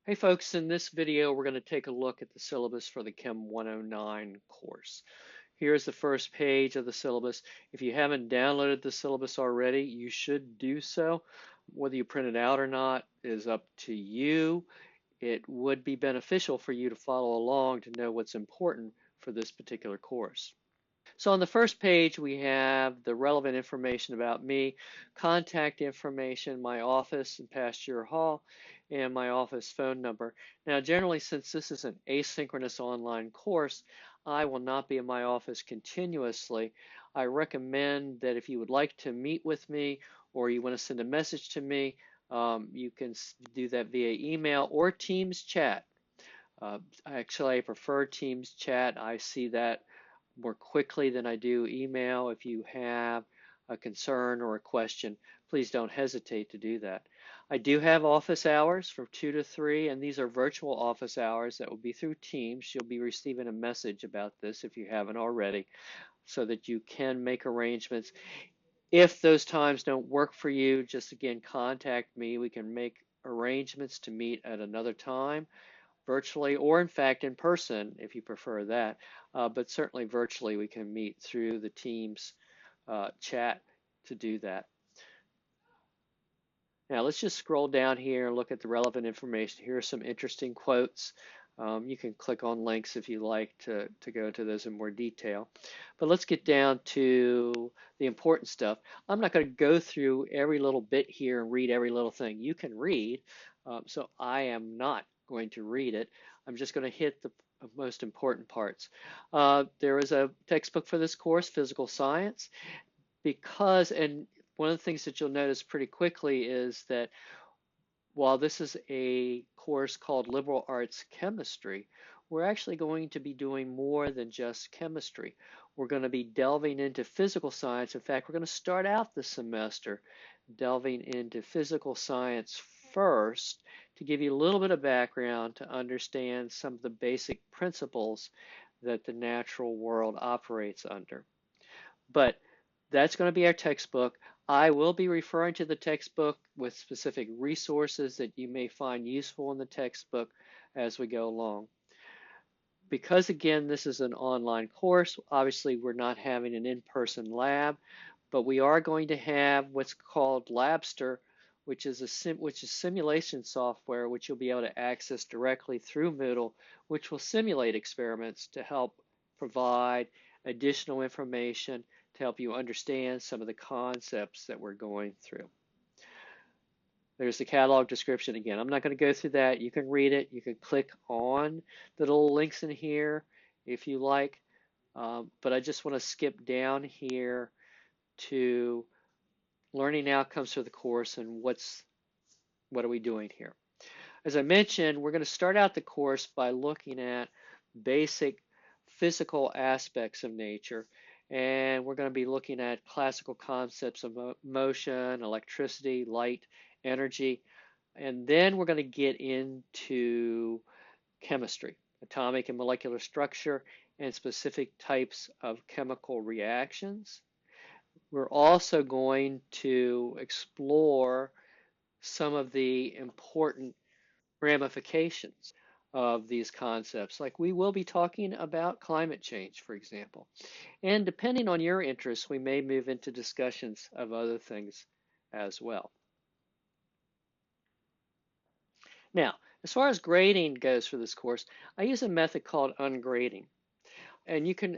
Hey folks, in this video we're going to take a look at the syllabus for the Chem 109 course. Here's the first page of the syllabus. If you haven't downloaded the syllabus already, you should do so. Whether you print it out or not is up to you. It would be beneficial for you to follow along to know what's important for this particular course. So on the first page, we have the relevant information about me, contact information, my office in Pasteur Hall, and my office phone number. Now, generally, since this is an asynchronous online course, I will not be in my office continuously. I recommend that if you would like to meet with me or you want to send a message to me, you can do that via email or Teams chat. Actually, I prefer Teams chat. I see that more quickly than I do email. If you have a concern or a question, please don't hesitate to do that. I do have office hours from 2 to 3, and these are virtual office hours that will be through Teams. You'll be receiving a message about this if you haven't already, so that you can make arrangements. If those times don't work for you, just again contact me. We can make arrangements to meet at another time virtually or in fact in person if you prefer that. But certainly virtually we can meet through the Teams chat to do that. Now let's just scroll down here and look at the relevant information. Here are some interesting quotes. You can click on links if you like to go into those in more detail. But let's get down to the important stuff. I'm not going to go through every little bit here and read every little thing. You can read, so I am not going to read it. I'm just going to hit the most important parts. There is a textbook for this course, Physical Science, and one of the things that you'll notice pretty quickly is that while this is a course called Liberal Arts Chemistry, we're actually going to be doing more than just chemistry. We're going to be delving into physical science. In fact, we're going to start out the semester delving into physical science first to give you a little bit of background to understand some of the basic principles that the natural world operates under. But that's going to be our textbook. I will be referring to the textbook with specific resources that you may find useful in the textbook as we go along. Because again, this is an online course, obviously we're not having an in-person lab, but we are going to have what's called Labster, which is simulation software which you'll be able to access directly through Moodle, which will simulate experiments to help provide additional information to help you understand some of the concepts that we're going through. There's the catalog description again. I'm not going to go through that. You can read it. You can click on the little links in here if you like. But I just want to skip down here to learning outcomes for the course and what are we doing here. As I mentioned, we're going to start out the course by looking at basic physical aspects of nature, and we're going to be looking at classical concepts of motion, electricity, light, energy, and then we're going to get into chemistry, atomic and molecular structure, and specific types of chemical reactions. We're also going to explore some of the important ramifications of these concepts. Like we will be talking about climate change, for example. And depending on your interests, we may move into discussions of other things as well. Now, as far as grading goes for this course, I use a method called ungrading. And you can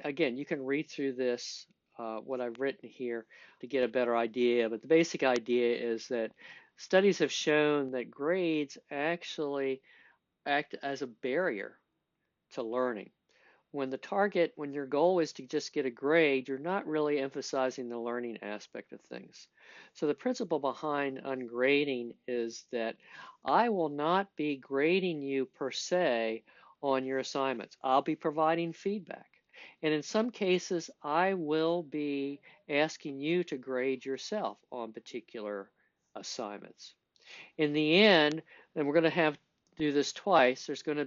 read through this, what I've written here, to get a better idea. But the basic idea is that studies have shown that grades actually act as a barrier to learning. When your goal is to just get a grade, you're not really emphasizing the learning aspect of things. So the principle behind ungrading is that I will not be grading you per se on your assignments. I'll be providing feedback. And in some cases, I will be asking you to grade yourself on particular assignments. In the end, and we're going to do this twice, you're going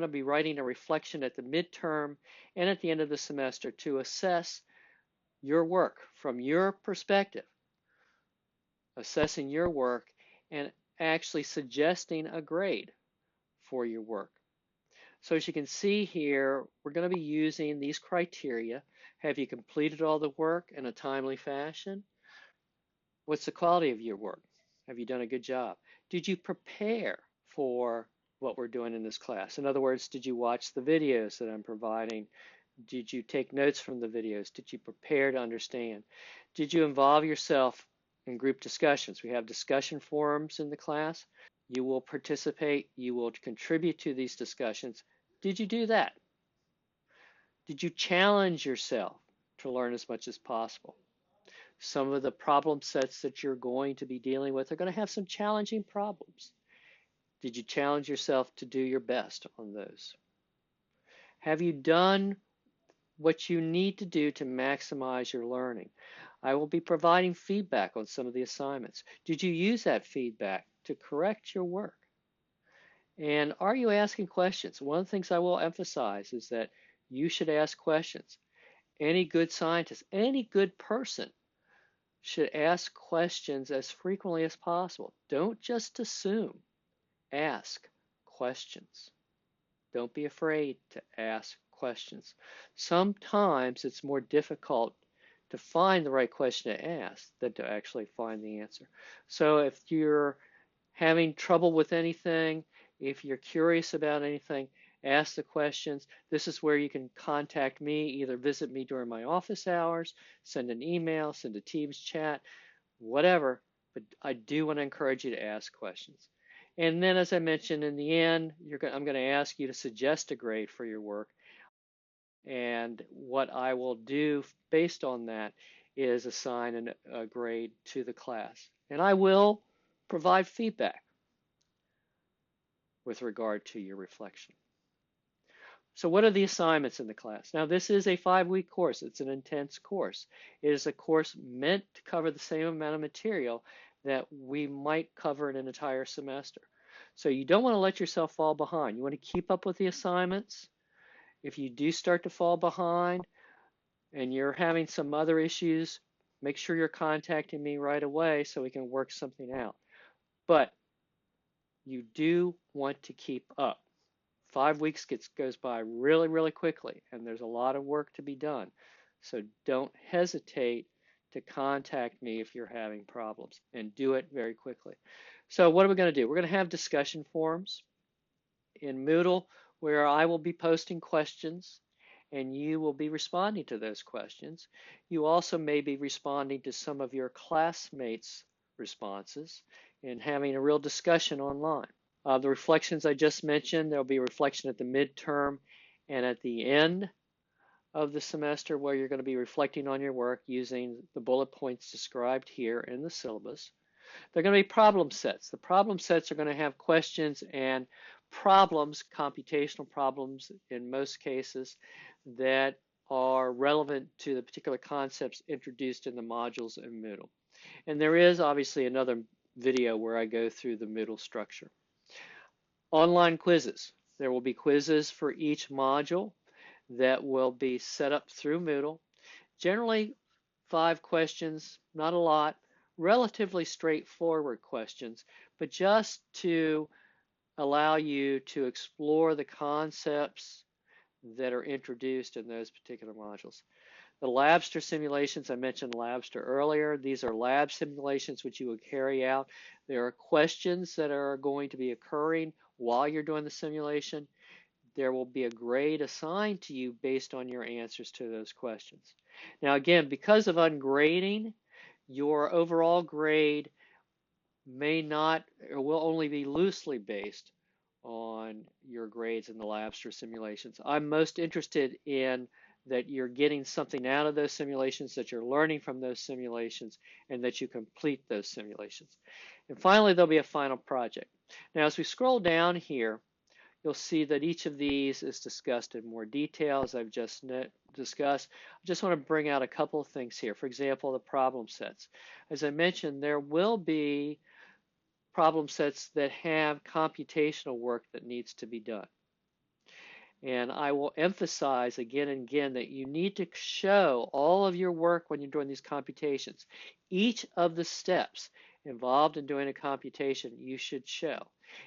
to be writing a reflection at the midterm and at the end of the semester to assess your work from your perspective, assessing your work and actually suggesting a grade for your work. So as you can see here, we're going to be using these criteria. Have you completed all the work in a timely fashion? What's the quality of your work? Have you done a good job? Did you prepare for what we're doing in this class? In other words, did you watch the videos that I'm providing? Did you take notes from the videos? Did you prepare to understand? Did you involve yourself in group discussions? We have discussion forums in the class. You will participate. You will contribute to these discussions. Did you do that? Did you challenge yourself to learn as much as possible? Some of the problem sets that you're going to be dealing with are going to have some challenging problems. Did you challenge yourself to do your best on those? Have you done what you need to do to maximize your learning? I will be providing feedback on some of the assignments. Did you use that feedback to correct your work? And are you asking questions? One of the things I will emphasize is that you should ask questions. Any good scientist, any good person should ask questions as frequently as possible. Don't just assume. Ask questions. Don't be afraid to ask questions. Sometimes it's more difficult to find the right question to ask than to actually find the answer. So if you're having trouble with anything, if you're curious about anything, ask the questions. This is where you can contact me, either visit me during my office hours, send an email, send a Teams chat, whatever. But I do want to encourage you to ask questions. And then, as I mentioned, in the end, I'm going to ask you to suggest a grade for your work. And what I will do based on that is assign a grade to the class. And I will provide feedback with regard to your reflection. So what are the assignments in the class? Now, this is a 5-week course. It's an intense course. It is a course meant to cover the same amount of material that we might cover in an entire semester. So you don't want to let yourself fall behind. You want to keep up with the assignments. If you do start to fall behind and you're having some other issues, make sure you're contacting me right away so we can work something out. But you do want to keep up. 5 weeks goes by really, really quickly, and there's a lot of work to be done. So don't hesitate to contact me if you're having problems, and do it very quickly. So what are we going to do? We're going to have discussion forums in Moodle where I will be posting questions, and you will be responding to those questions. You also may be responding to some of your classmates' responses and having a real discussion online. The reflections I just mentioned, there'll be a reflection at the midterm and at the end of the semester where you're going to be reflecting on your work using the bullet points described here in the syllabus. They're going to be problem sets. The problem sets are going to have questions and problems, computational problems in most cases, that are relevant to the particular concepts introduced in the modules in Moodle. And there is obviously another video where I go through the Moodle structure. Online quizzes. There will be quizzes for each module that will be set up through Moodle. Generally 5 questions, not a lot, relatively straightforward questions, but just to allow you to explore the concepts that are introduced in those particular modules. The Labster simulations, I mentioned Labster earlier. These are lab simulations which you will carry out. There are questions that are going to be occurring while you're doing the simulation. There will be a grade assigned to you based on your answers to those questions. Now again, because of ungrading, your overall grade may not, or will only be loosely based on your grades in the Labster simulations. I'm most interested in that you're getting something out of those simulations, that you're learning from those simulations, and that you complete those simulations. And finally, there'll be a final project. Now, as we scroll down here, you'll see that each of these is discussed in more detail, as I've just discussed. I just want to bring out a couple of things here. For example, the problem sets. As I mentioned, there will be problem sets that have computational work that needs to be done. And I will emphasize again and again that you need to show all of your work when you're doing these computations. Each of the steps, involved in doing a computation, you should show.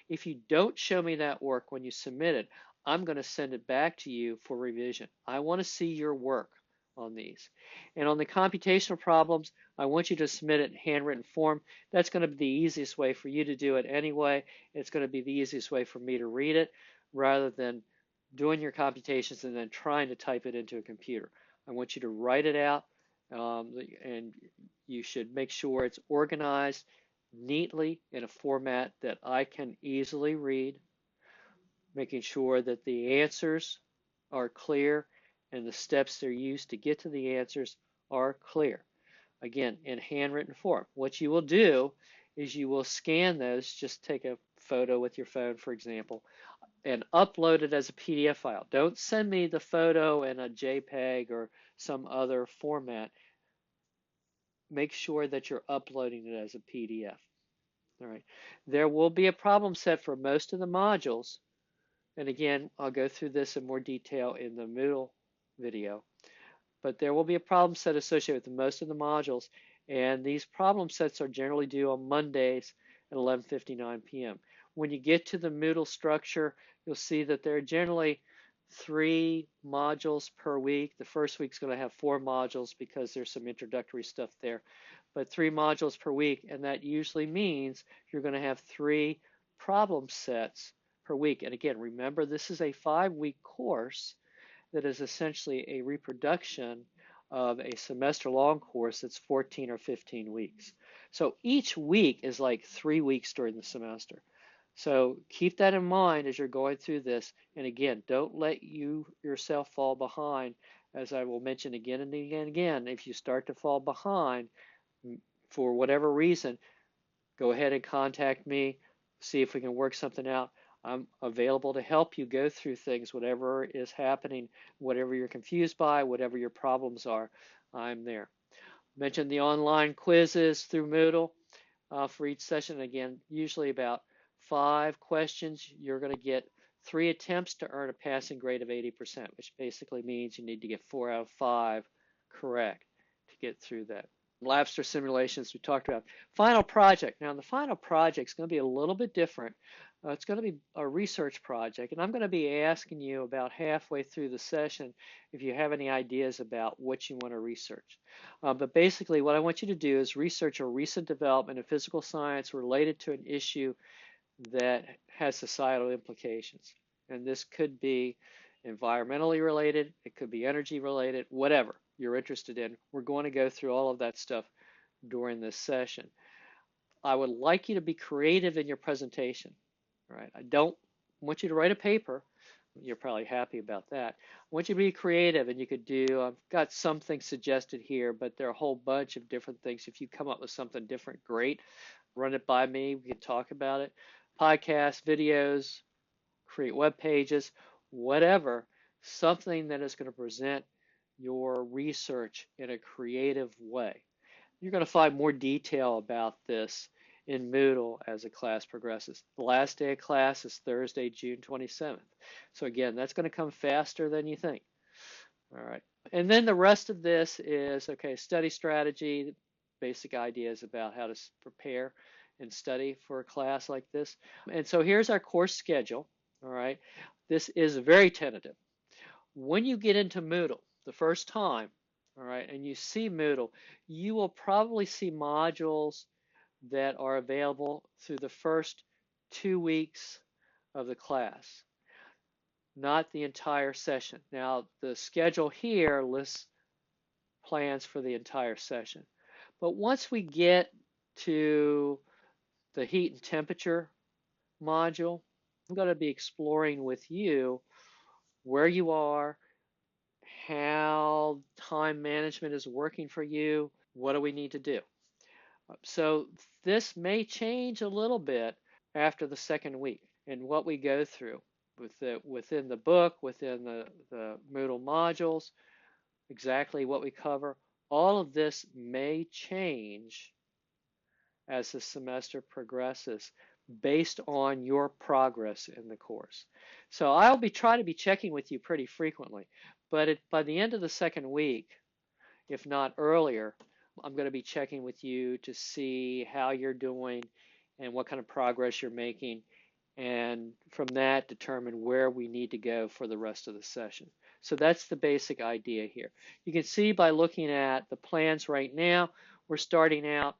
If you don't show me that work when you submit it, I'm going to send it back to you for revision. I want to see your work on these. And on the computational problems, I want you to submit it in handwritten form. That's going to be the easiest way for you to do it anyway. It's going to be the easiest way for me to read it rather than doing your computations and then trying to type it into a computer. I want you to write it out, and you should make sure it's organized neatly in a format that I can easily read, making sure that the answers are clear and the steps they're used to get to the answers are clear. Again, in handwritten form. What you will do is you will scan those, just take a photo with your phone, for example, and upload it as a PDF file. Don't send me the photo in a JPEG or some other format. Make sure that you're uploading it as a PDF. All right. There will be a problem set for most of the modules. And again, I'll go through this in more detail in the Moodle video. But there will be a problem set associated with most of the modules. And these problem sets are generally due on Mondays at 11:59 p.m. When you get to the Moodle structure, you'll see that there are generally 3 modules per week. The first week's going to have 4 modules because there's some introductory stuff there, but 3 modules per week, and that usually means you're going to have 3 problem sets per week. And again, remember, this is a 5-week course that is essentially a reproduction of a semester-long course that's 14 or 15 weeks. So each week is like 3 weeks during the semester. So keep that in mind as you're going through this. And again, don't let yourself fall behind. As I will mention again and again and again, if you start to fall behind for whatever reason, go ahead and contact me, see if we can work something out. I'm available to help you go through things, whatever is happening, whatever you're confused by, whatever your problems are, I'm there. Mentioned the online quizzes through Moodle for each session. Again, usually about 5 questions. You're going to get 3 attempts to earn a passing grade of 80%, which basically means you need to get 4 out of 5 correct to get through that. Labster simulations we talked about. Final project. Now, the final project is going to be a little bit different. It's going to be a research project, and I'm going to be asking you about halfway through the session if you have any ideas about what you want to research. But basically, what I want you to do is research a recent development in physical science related to an issue that has societal implications. And this could be environmentally related, it could be energy related, whatever you're interested in. We're going to go through all of that stuff during this session. I would like you to be creative in your presentation. All right? I don't want you to write a paper. You're probably happy about that. I want you to be creative, and you could do, I've got something suggested here, but there are a whole bunch of different things. If you come up with something different, great. Run it by me. We can talk about it. Podcasts, videos, create web pages, whatever, something that is going to present your research in a creative way. You're going to find more detail about this in Moodle as the class progresses. The last day of class is Thursday, June 27th. So again, that's going to come faster than you think. All right. And then the rest of this is, okay, study strategy, basic ideas about how to prepare and study for a class like this. And so here's our course schedule. All right. This is very tentative. When you get into Moodle the first time, all right, and you see Moodle, you will probably see modules that are available through the first 2 weeks of the class, not the entire session. Now, the schedule here lists plans for the entire session. But once we get to the heat and temperature module, I'm going to be exploring with you where you are, how time management is working for you, what do we need to do. So this may change a little bit after the second week and what we go through within the book, within the Moodle modules, exactly what we cover. All of this may change as the semester progresses based on your progress in the course. So I'll be trying to be checking with you pretty frequently, but by the end of the second week, if not earlier, I'm going to be checking with you to see how you're doing and what kind of progress you're making, and from that determine where we need to go for the rest of the session. So that's the basic idea here. You can see by looking at the plans right now, we're starting out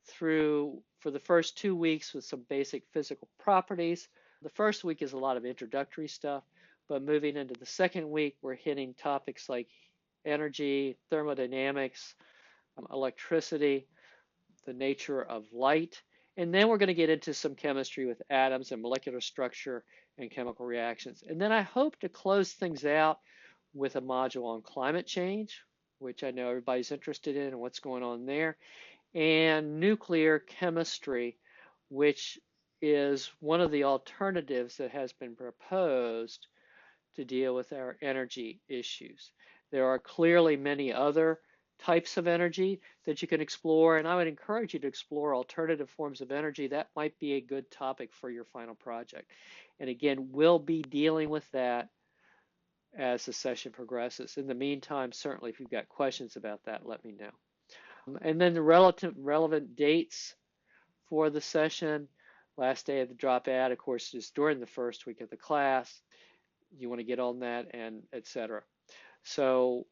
through for the first 2 weeks with some basic physical properties. The first week is a lot of introductory stuff, but moving into the second week, we're hitting topics like energy, thermodynamics, electricity, the nature of light, and then we're going to get into some chemistry with atoms and molecular structure and chemical reactions. And then I hope to close things out with a module on climate change, which I know everybody's interested in and what's going on there, and nuclear chemistry, which is one of the alternatives that has been proposed to deal with our energy issues. There are clearly many other types of energy that you can explore, and I would encourage you to explore alternative forms of energy. That might be a good topic for your final project. And again, we'll be dealing with that as the session progresses. In the meantime, certainly if you've got questions about that, let me know. And then the relevant dates for the session. Last day of the drop out, of course, is during the first week of the class. You want to get on that, and etc. So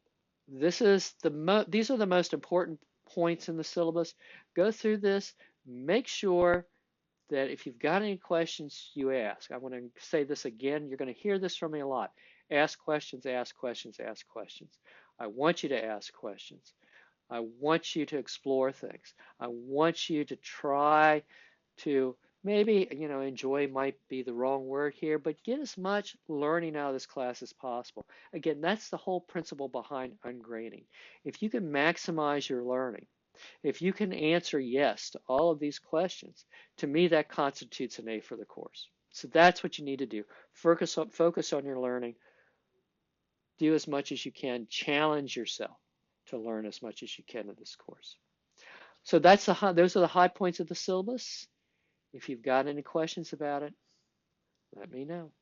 these are the most important points in the syllabus. Go through this. Make sure that if you've got any questions, you ask. I want to say this again. You're going to hear this from me a lot. Ask questions, ask questions, ask questions. I want you to ask questions. I want you to explore things. I want you to try to maybe, enjoy might be the wrong word here, but get as much learning out of this class as possible. Again, that's the whole principle behind ungrading. If you can maximize your learning, if you can answer yes to all of these questions, to me that constitutes an A for the course. So that's what you need to do. Focus on your learning. Do as much as you can. Challenge yourself to learn as much as you can in this course. So those are the high points of the syllabus. If you've got any questions about it, let me know.